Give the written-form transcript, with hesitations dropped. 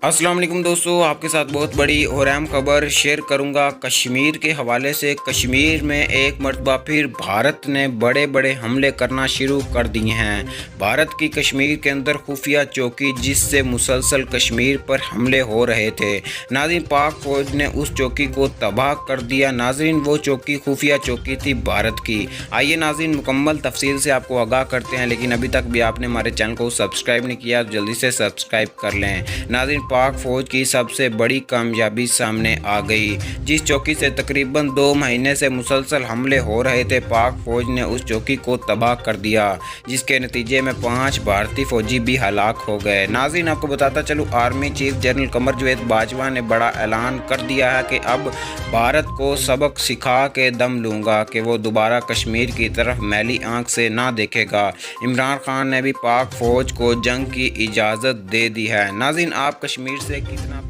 अस्सलाम वालेकुम दोस्तों, आपके साथ बहुत बड़ी और अहम खबर शेयर करूंगा कश्मीर के हवाले से। कश्मीर में एक मरतबा फिर भारत ने बड़े बड़े हमले करना शुरू कर दिए हैं। भारत की कश्मीर के अंदर खुफिया चौकी जिससे मुसलसल कश्मीर पर हमले हो रहे थे, नाज़रीन पाक फौज ने उस चौकी को तबाह कर दिया। नाज़रीन वो चौकी खुफिया चौकी थी भारत की। आइए नाज़रीन मुकम्मल तफसील से आपको आगाह करते हैं, लेकिन अभी तक भी आपने हमारे चैनल को सब्सक्राइब नहीं किया तो जल्दी से सब्सक्राइब कर लें। नाज़रीन पाक फौज की सबसे बड़ी कामयाबी सामने आ गई। जिस चौकी से तकरीबन 2 महीने से मुसलसल हमले हो रहे थे, पाक फौज ने उस चौकी को तबाह कर दिया, जिसके नतीजे में 5 भारतीय फौजी भी हलाक हो गए। नाज़रीन आपको बताता चलूँ, army chief general Qamar Javed Bajwa ने बड़ा ऐलान कर दिया है कि अब भारत को सबक सिखा के दम लूँगा कि वो दोबारा कश्मीर की तरफ मैली आंख से ना देखेगा। इमरान खान ने भी पाक फौज को जंग की इजाज़त दे दी है। नाज़रीन आप कश्मीर से कितना